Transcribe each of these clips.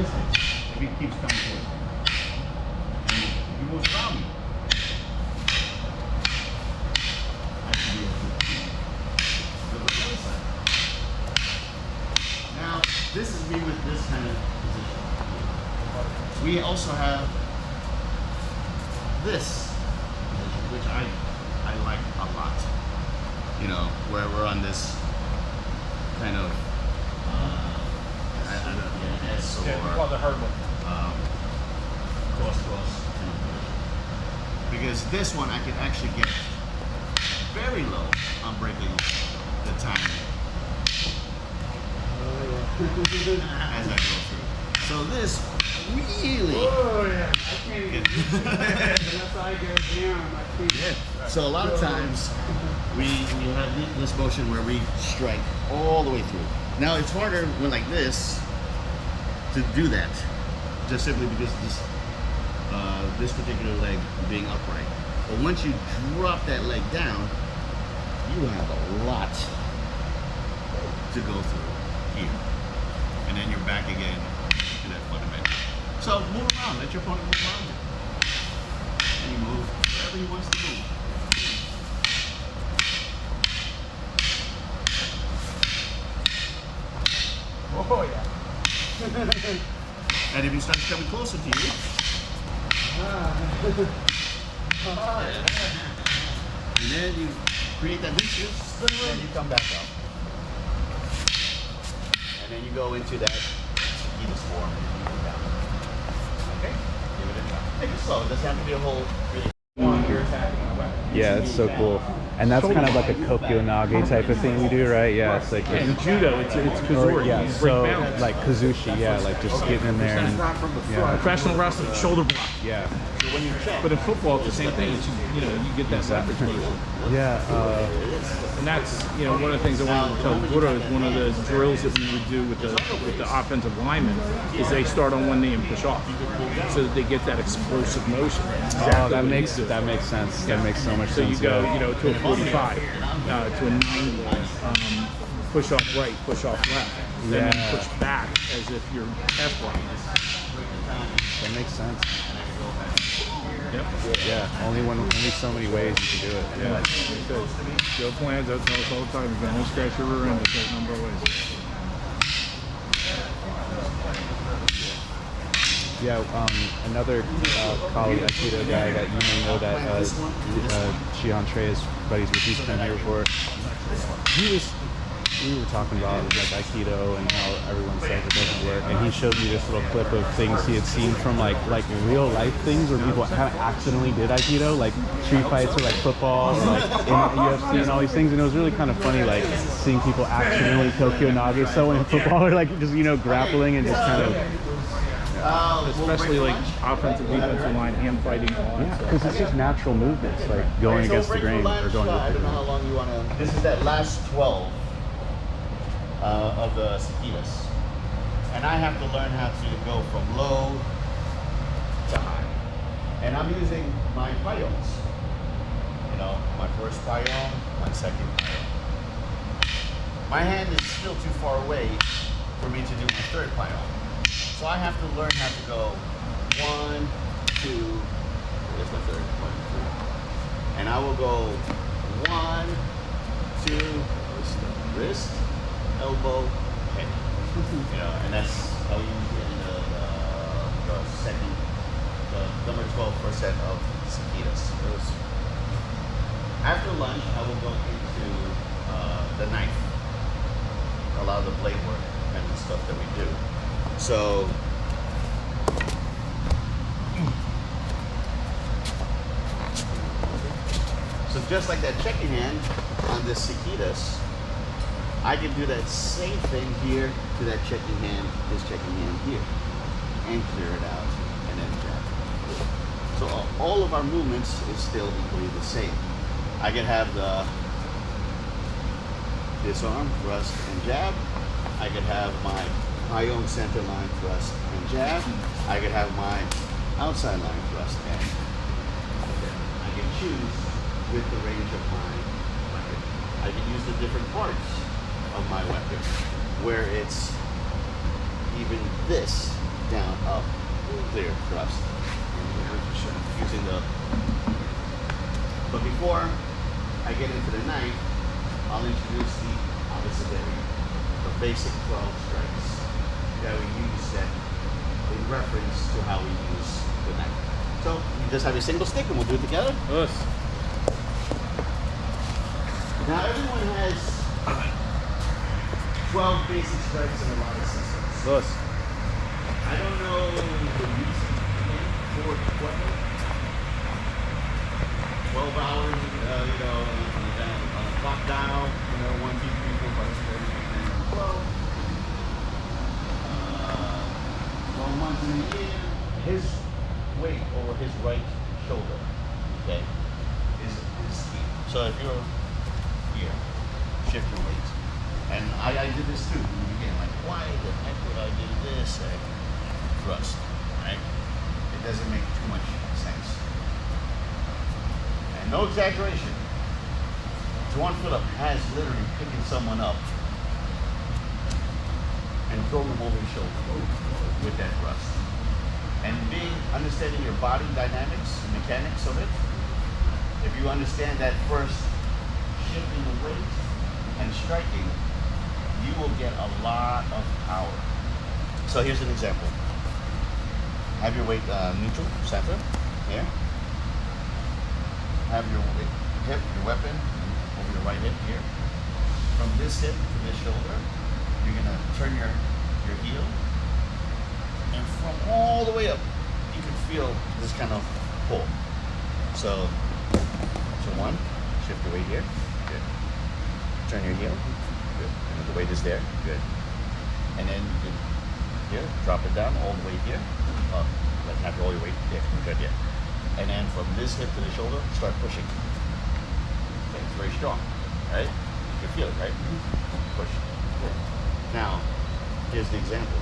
distance if he keeps coming towards me. If he moves around me, I should be able to look at the other side. Now, this is me with this kind of position. We also have this position, which I like a lot. You know, where we're on this kind of I don't know, S or the hard one. cross kind of position. Because this one I can actually get very low on breaking the timing as I go through. So this really. Oh yeah, I can't even do that unless I go down. I can't. Yeah. So a lot of times we have this motion where we strike all the way through. Now it's harder when like this to do that, just simply because this particular leg being upright. But once you drop that leg down, you have a lot to go through here, and then you're back again to that fundamental. So move around, let your opponent move around you. And you move wherever he wants to move. Oh yeah. And if he starts coming closer to you, and then you create that distance, then you come back up. And then you go into that Enos form and you go down. Okay? Give it a try. Take it slow. It doesn't have to be a whole really. Yeah, it's so cool. And that's kind of like a Kokyo-nage type of thing we do, right? Yeah, it's like In judo, it's kazuri. yeah, You break so balance. like kazushi, yeah, like just getting in there and yeah, Professional wrestling, shoulder block. yeah, So when you check, But in football, it's the same thing. It's, you get that leverage motion. yeah. And that's, one of the things I wanted to tell Guru is one of the drills that we would do with the offensive linemen is they start on one knee and push off so that they get that explosive motion. Oh, that makes sense. That makes so much So sense. you go, yeah. to a 45, to a 90, push off right, push off left, and then Yeah. push back as if you're F-line. That makes sense. Yep. Yeah, only so many ways you can do it. Yeah. Joe Plans, I tell us all the time, you can only scratch your rear end a certain number of ways. Yeah, another colleague, Aikido guy that you may know that Tuhon Trey's buddies with, he's been here before. We were talking about like Aikido and how everyone says it doesn't work, and he showed me this little clip of things he had seen from like real life things where people kind of accidentally did Aikido, like street fights or like football or like in UFC and all these things, and it was really kind of funny like seeing people accidentally Kokyo-nage someone in football or like just grappling and just kind of. Especially like offensive, defensive line, hand fighting, all that Yeah, stuff. because it's just natural movements, like going so against the break grain line, or going so with I the don't know grain. how long you want to. This is that last 12 of the cicadas, and I have to learn how to go from low to high. And I'm using my payons. My first payon, my second payon. My hand is still too far away for me to do my third payon. So I have to learn how to go 1, 2, there's my third, 1, 2. And I will go 1, 2, wrist, elbow, head. And that's how you get in the second, the number 12 first set of cicadas. After lunch, I will go into the knife. A lot of the blade work and the stuff that we do. So just like that checking hand on the cicadas, I can do that same thing here to that checking hand, this checking hand here, and clear it out, and then jab. So all of our movements is still equally the same. I can have the disarm, thrust, and jab. I could have my own center line thrust and jab. I could have my outside line thrust and I can choose with the range of my weapon. I can use the different parts of my weapon where it's even this down, up, clear, thrust. Using the, but before I get into the knife, I'll introduce the opposite area, the basic 12 strikes that we use that in reference to how we use the knife. So you just have a single stick and we'll do it together. Yes. Now everyone has 12 basic strikes in a lot of systems. Yes. I don't know the reason for equipment. 12 hours, on a clock dial, 1, 2, 3, 4, 5, 6, 7, 8, 9, 12. 12 months in a year. His weight over his right shoulder, okay, is key. So if you're here, shift your weight. And I did this too in the beginning, like, why the heck would I do this? Thrust, right? It doesn't make too much sense. And no exaggeration, Tuhon Philip has literally picking someone up and throwing them over his shoulder with that thrust. And understanding your body dynamics, mechanics of it, if you understand that first shifting the weight and striking, you will get a lot of power. So here's an example. Have your weight neutral, center, here. Have your hip, your weapon, over your right hip here. From this hip to this shoulder, you're gonna turn your heel, and from all the way up, you can feel this kind of pull. So one, shift your weight here, good. Turn your heel, good. And the weight is there, good. And then you can here, drop it down all the way here. Like have all your weight there, good, yeah. And then from this hip to the shoulder, start pushing. Okay, it's very strong, right? You can feel it, right? Push. Good. Now, here's the example.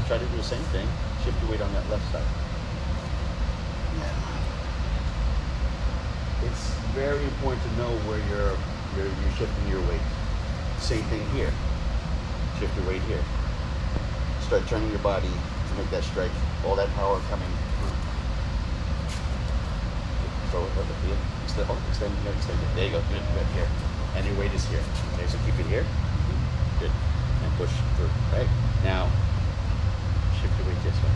Try to do the same thing. Shift your weight on that left side. It's very important to know where you're shifting your weight. Same thing here. Shift your weight here. Start turning your body to make that strike. All that power coming through. Throw it over the field. Extend it. There you go. Good. Here. And your weight is here. Okay, so keep it here. Good. And push through. Right? Now, shift your weight this way.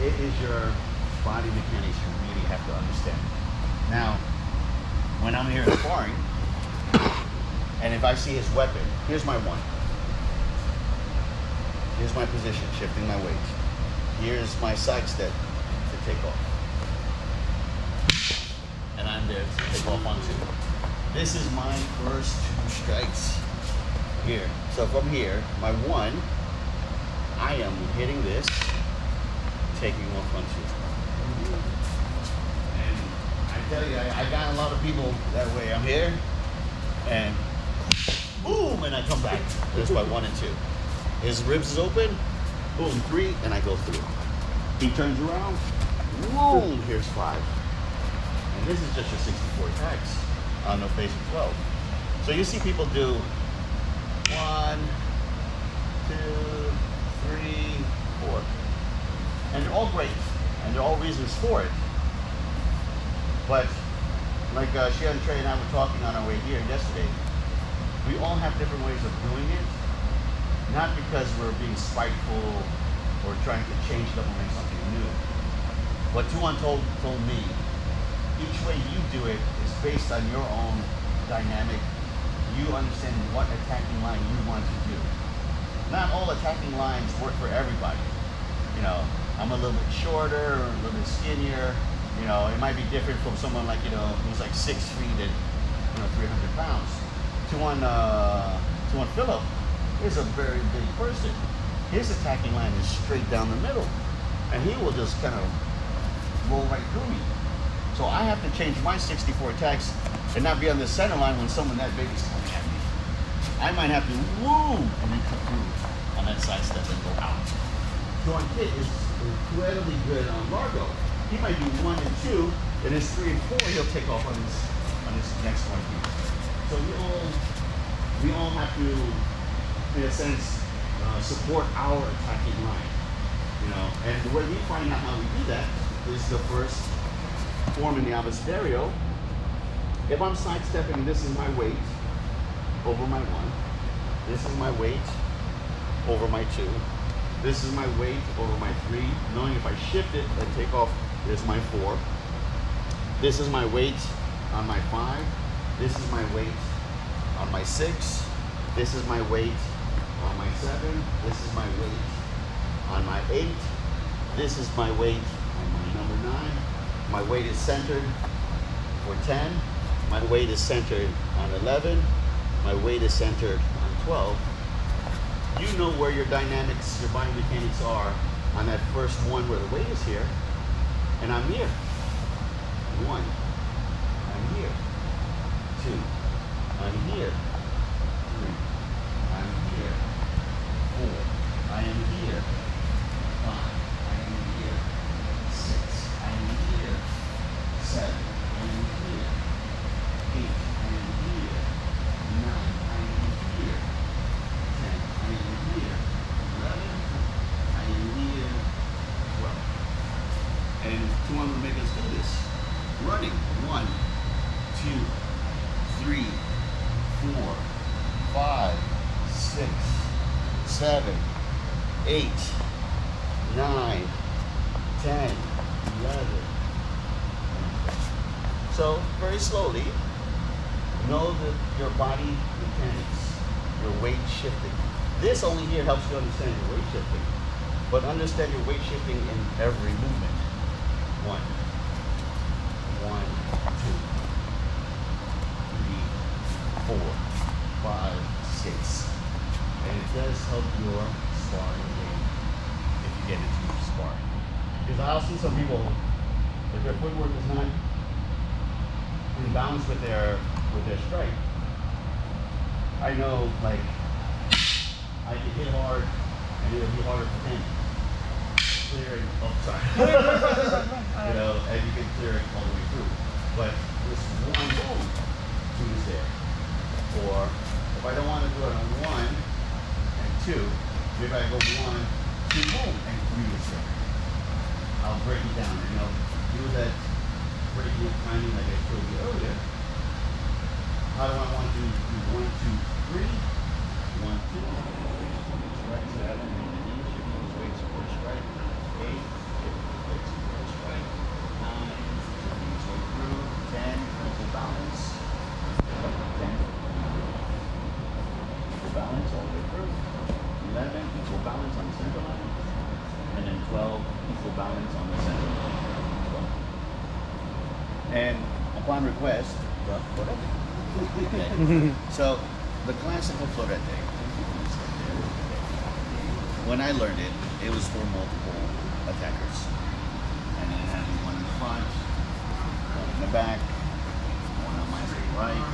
It is your body mechanics you really have to understand. Now, when I'm here sparring, and if I see his weapon, here's my one. Here's my position, shifting my weight. Here's my side step to take off. And I'm there to take off on two. This is my first two strikes here. So from here, my one, I am hitting this, taking off on two. And I tell you, I got a lot of people that way. I'm here, and boom, and I come back. There's my 1 and 2. His ribs is open, boom, 3, and I go through. He turns around, boom, here's 5. And this is just your 64 attacks on the basic 12. So you see people do 1, 2, 3, 4. And they're all great, and they're all reasons for it. But like Sharon, Trey, and I were talking on our way here yesterday, we all have different ways of doing it, not because we're being spiteful or trying to change it up and make something new. What Tuhon told me, each way you do it is based on your own dynamic. You understand what attacking line you want to do. Not all attacking lines work for everybody. You know, I'm a little bit shorter or a little bit skinnier. You know, it might be different from someone like, who's like 6 feet and, 300 pounds. Tuhon Philip is a very big person. His attacking line is straight down the middle. And he will just kind of roll right through me. So I have to change my 64 attacks and not be on the center line when someone that big is coming at me. I might have to woo and then cut through on that side step and go out. Tuhon Kit is incredibly good on Largo. He might do 1 and 2, and his 3 and 4 he'll take off on his next one here. So we all have to in a sense, support our attacking line. You know, and the way we find out how we do that is the first form in the avesterio. If I'm sidestepping, this is my weight over my 1. This is my weight over my 2. This is my weight over my 3. Knowing if I shift it and take off, there's my 4. This is my weight on my 5. This is my weight on my 6. This is my weight on my 7. This is my weight on my 8. This is my weight on my number 9. My weight is centered for 10. My weight is centered on 11. My weight is centered on 12. You know where your dynamics, your biomechanics are on that first one where the weight is here, and I'm here. 1. I'm here. 2. I'm here. 3. I'm here. 4. I am here. 5. I am here. 6. I am here. 7. I am here. 8. I am here. 9. I am here. 10. I am here. 11. I am here. 12. And Tuhon will make us do this. Running. 1, 2, 3, 4, 5, 6, 7, 8, 9, 10, 11. So very slowly, know that your body mechanics, your weight shifting. This only here helps you understand your weight shifting, but understand your weight shifting in every movement. 1, 1, 2, 3, 4, 5, 6. And it does help your sparring game if you get into sparring. Because I'll see some people, if their footwork is not in balance with their strike, I know, like, I can hit hard and it'll be harder for him. Clearing, oh sorry. You know, and you can clear it all the way through. But this one boom, 2 is there. Or if I don't want to do it on 1 and 2, maybe I go 1, 2, boom, and 3 is there. I'll break it down, you know, do that breaking up timing like I showed you earlier. How do I want to do 1, 2, 3? 1, 2. Right, 7, shift those weights for strike. 8, shift those weights for strike. 9, shift these way through. 10, equal balance. 10, equal balance all the way through. 11, equal balance on the center line. And then 12, equal balance on the center line. 12. And upon request, whatever. So, the classical florete, when I learned it, it was for multiple attackers. And then it had one in the front, one in the back, one on my right.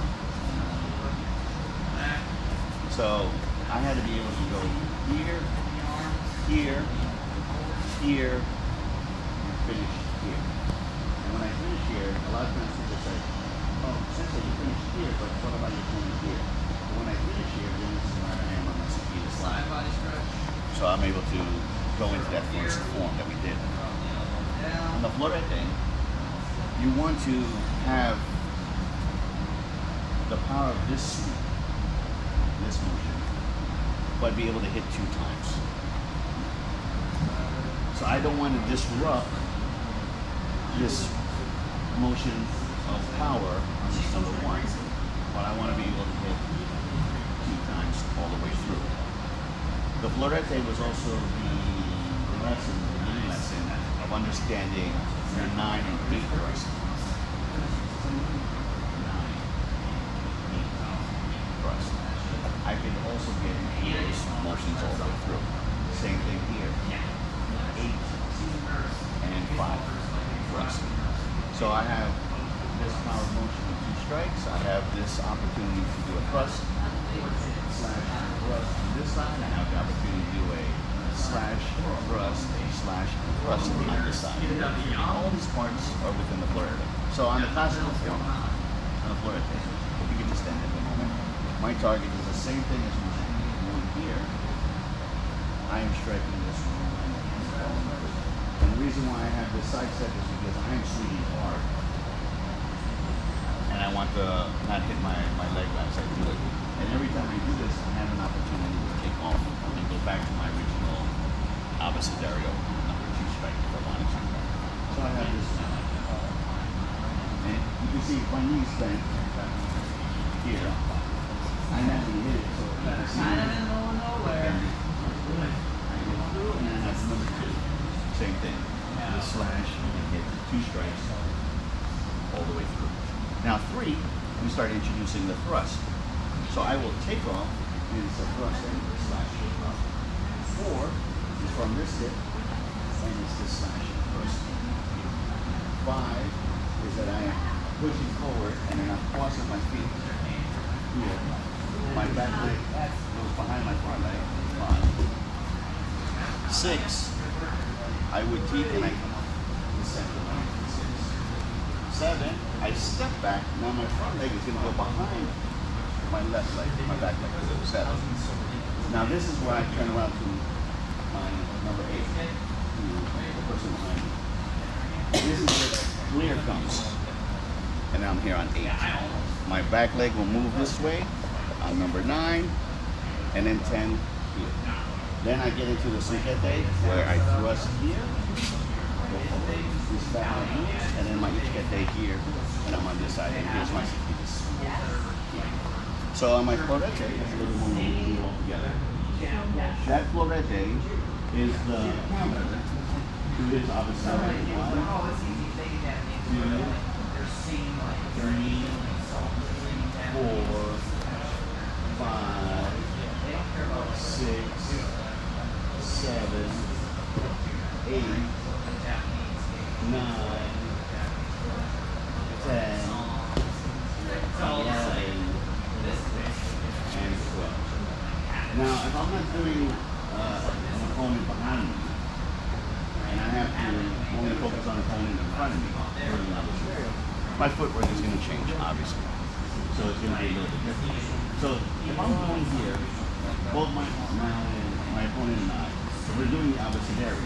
So, I had to be able to go here, here, here, and finish here. And when I finish here, a lot of times people say, oh, Sensei, you finished here, but what about your finish here? But when I finish here, then this is where I am on my Sakita slide. So I'm able to go into that first form that we did. On the florete, you want to have the power of this sweep, this motion, but be able to hit 2 times. So I don't want to disrupt this motion of power on this number 1, but I want to be able to hit 2 times all the way through. The florete was also the lesson, the beginning lesson of understanding your 9 and 8 thrust. 9, 8 thrust. I can also get those motions all the way through. Same thing here. 8 and 5 thrust. So I have this power motion of 2 strikes. I have this opportunity to do a thrust slash thrust on this side. I have the opportunity to do a slash thrust, a slash thrust on this side. All these parts are within the florete. So on the classical form, on the florete, if you can just stand it for a moment, my target is the same thing as mine. One here, I am striking this one. And the reason why I have this side step is because I am swinging hard. And I want to not hit my leg as I do it. And every time I do this, I have an opportunity to take off and go back to my original abecedario, number 2 strike if I wanted to. So I have this. And you can see my knees bent here. I have to hit it so you can see. And then that's number 2. Same thing. The slash and hit 2 strikes all the way through. Now 3, we start introducing the thrust. So I will take off, and it's a thrust and a slash. 4 is from this hip, and it's the slash and thrust. 5 is that I am pushing forward, and then I'm crossing my feet here. My back leg goes behind my front leg. 5. 6, I would keep and I come up. The center line. 6. 7, I step back. Now my front leg is going to go behind my left leg, my back leg. 7. Now this is where I turn around to my number 8, to the person behind me. This is where the clear comes. And I'm here on 8. My back leg will move this way on number 9, and then 10 here. Then I get into the suquete, where I thrust here, this back leg moves, and then my ichikete here, and I'm on this side, and here's my suquete. So on my florete, let's do it all together. That florete is the counter to this opposite. 1, 2, 3, 4, 5, 6, 7, 8, 9, 10, 11, and 12. Now, if I'm not doing an opponent behind me, and I have to only focus on the opponent in front of me, my footwork is going to change, obviously. So it's going to be a little bit different. So if I'm going here, both my opponent and I, if we're doing the abecedario,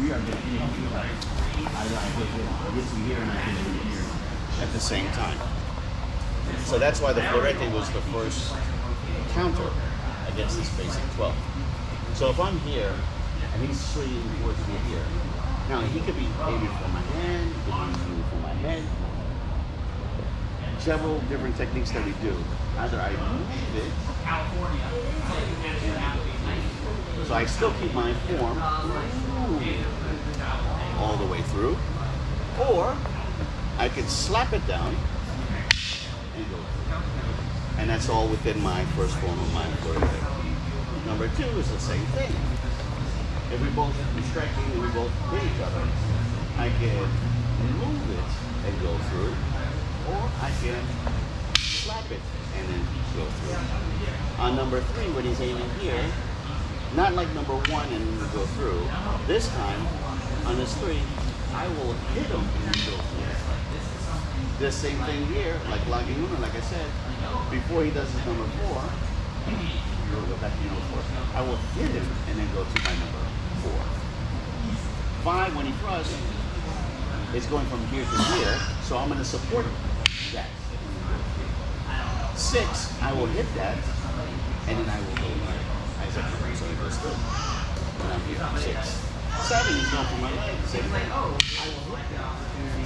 we are going to hit either I get to here and I hit it here at the same time. So that's why the florete was the first counter against this basic 12. So if I'm here and he's swinging towards me here, now he could be aiming for my hand, he could be aiming for my head. Several different techniques that we do. Either I move it, so I still keep my form all the way through, or I can slap it down and go through. And that's all within my first form of my florete. Number 2 is the same thing. If we both are striking and we both hit each other, I can move it and go through, or I can slap it and then go through. On number 3, when he's aiming here, not like number 1 and go through. This time, on this 3, I will hit him and go through. The same thing here, like lagi uno, like I said, before he does his number 4, we'll go back to number 4. I will hit him and then go to my number 4. 5, when he thrusts, it's going from here to here, so I'm going to support that. 6, I will hit that, and then I will go here. As I come, so it goes through. And I'm here. 6. 7 is going for my leg. Same thing. I will hit that.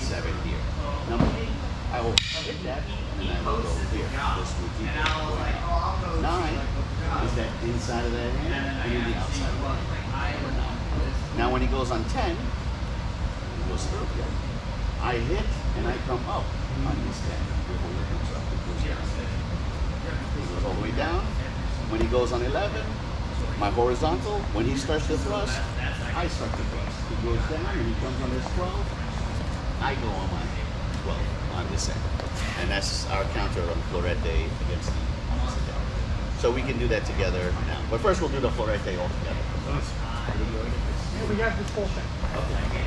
7 here. Number 8, I will hit that, and then I will go here. This will keep it going. 9 is that inside of that hand, and then the outside of that hand. Now when he goes on 10, he goes through again. I hit, and I come up on this 10. Before he comes up, it goes down. He goes all the way down. When he goes on 11, my horizontal, when he starts to thrust, I start to thrust. He goes down, and he comes on this 12. I go on my 12 on this end. And that's our counter on florete against the opposite end. So we can do that together now. But first we'll do the florete all together. Yeah, we got this whole thing. Okay.